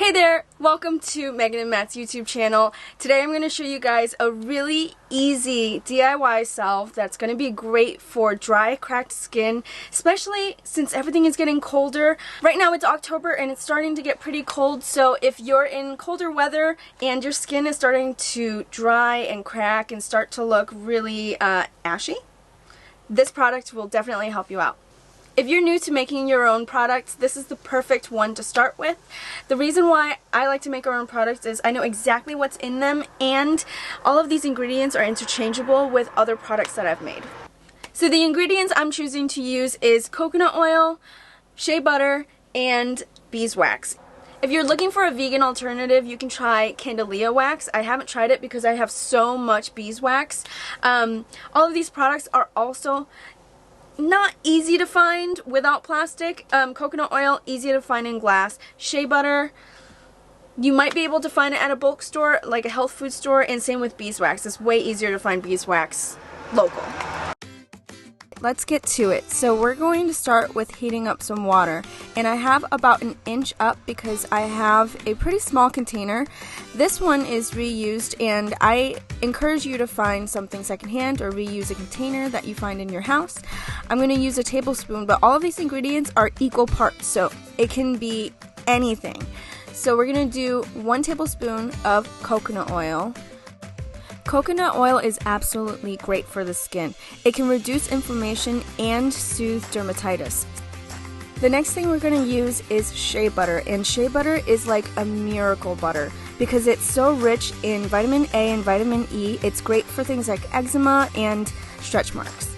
Hey there! Welcome to Megan and Matt's YouTube channel. Today I'm going to show you guys a really easy DIY salve that's going to be great for dry, cracked skin, especially since everything is getting colder. Right now it's October and it's starting to get pretty cold, so if you're in colder weather and your skin is starting to dry and crack and start to look really ashy, this product will definitely help you out. If you're new to making your own products, this is the perfect one to start with. The reason why I like to make our own products is I know exactly what's in them, and all of these ingredients are interchangeable with other products that I've made. So the ingredients I'm choosing to use is coconut oil, shea butter, and beeswax. If you're looking for a vegan alternative, you can try Candelia wax. I haven't tried it because I have so much beeswax. All of these products are also not easy to find without plastic. Coconut oil, easy to find in glass. Shea butter, you might be able to find it at a bulk store, like a health food store, and same with beeswax. It's way easier to find beeswax local. Let's get to it. So we're going to start with heating up some water, and I have about an inch up because I have a pretty small container. This one is reused, and I encourage you to find something secondhand or reuse a container that you find in your house. I'm going to use a tablespoon, but all of these ingredients are equal parts, so it can be anything. So we're going to do 1 tablespoon of coconut oil. Coconut oil is absolutely great for the skin. It can reduce inflammation and soothe dermatitis. The next thing we're going to use is shea butter, and shea butter is like a miracle butter because it's so rich in vitamin A and vitamin E. It's great for things like eczema and stretch marks.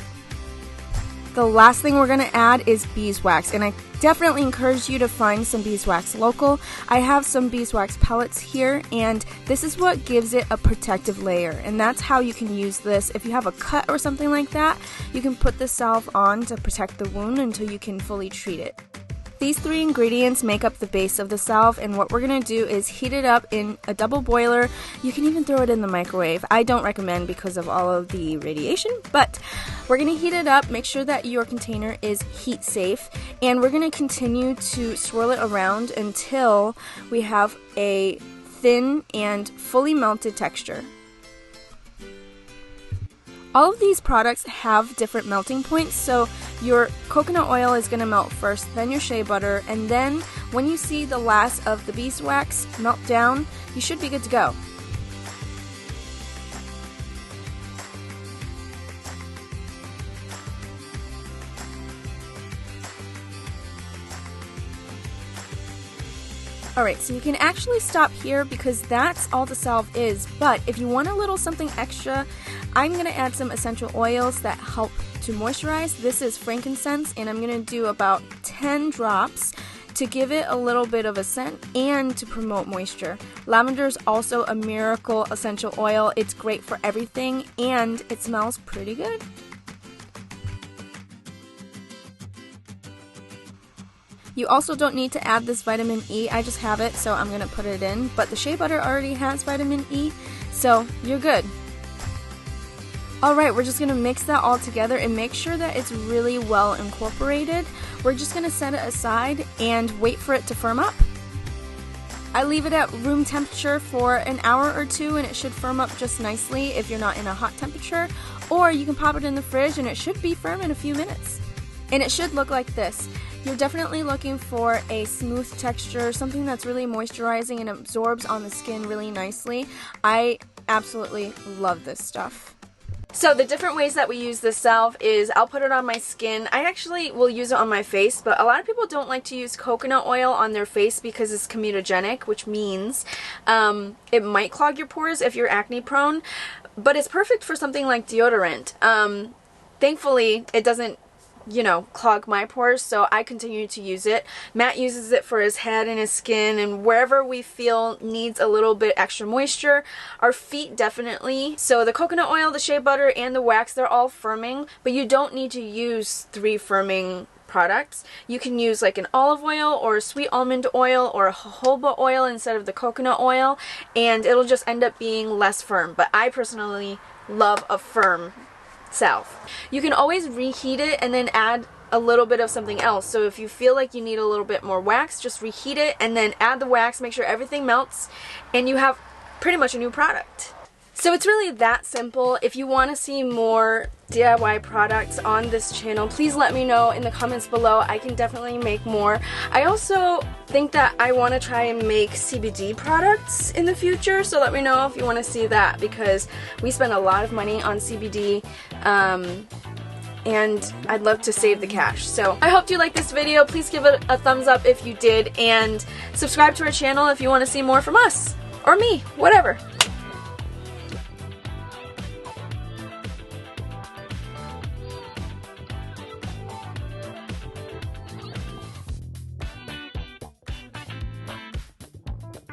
The last thing we're going to add is beeswax, and I definitely encourage you to find some beeswax local. I have some beeswax pellets here, and this is what gives it a protective layer, and that's how you can use this. If you have a cut or something like that, you can put the salve on to protect the wound until you can fully treat it. These 3 ingredients make up the base of the salve, and what we're going to do is heat it up in a double boiler. You can even throw it in the microwave. I don't recommend because of all of the radiation, but we're going to heat it up. Make sure that your container is heat safe, and we're going to continue to swirl it around until we have a thin and fully melted texture. All of these products have different melting points, so your coconut oil is going to melt first, then your shea butter, and then when you see the last of the beeswax melt down, you should be good to go. Alright, so you can actually stop here because that's all the salve is, but if you want a little something extra, I'm going to add some essential oils that help to moisturize. This is frankincense, and I'm going to do about 10 drops to give it a little bit of a scent and to promote moisture. Lavender is also a miracle essential oil. It's great for everything, and it smells pretty good. You also don't need to add this vitamin E. I just have it, so I'm going to put it in. But the shea butter already has vitamin E, so you're good. Alright, we're just going to mix that all together and make sure that it's really well incorporated. We're just going to set it aside and wait for it to firm up. I leave it at room temperature for an hour or 2, and it should firm up just nicely if you're not in a hot temperature. Or you can pop it in the fridge and it should be firm in a few minutes. And it should look like this. You're definitely looking for a smooth texture, something that's really moisturizing and absorbs on the skin really nicely. I absolutely love this stuff. So the different ways that we use this salve is I'll put it on my skin. I actually will use it on my face, but a lot of people don't like to use coconut oil on their face because it's comedogenic, which means it might clog your pores if you're acne prone, but it's perfect for something like deodorant. Thankfully, it doesn't clog my pores, so I continue to use it. Matt uses it for his head and his skin and wherever we feel needs a little bit extra moisture. Our feet definitely. So the coconut oil, the shea butter, and the wax, they're all firming, but you don't need to use 3 firming products. You can use like an olive oil or a sweet almond oil or a jojoba oil instead of the coconut oil, and it'll just end up being less firm, but I personally love a firm salve. You can always reheat it and then add a little bit of something else. So if you feel like you need a little bit more wax, just reheat it and then add the wax, make sure everything melts, and you have pretty much a new product. So it's really that simple. If you want to see more DIY products on this channel, please let me know in the comments below. I can definitely make more. I also think that I want to try and make CBD products in the future, so let me know if you want to see that, because we spend a lot of money on CBD, and I'd love to save the cash. So I hope you liked this video. Please give it a thumbs up if you did, and subscribe to our channel if you want to see more from us, or me, whatever.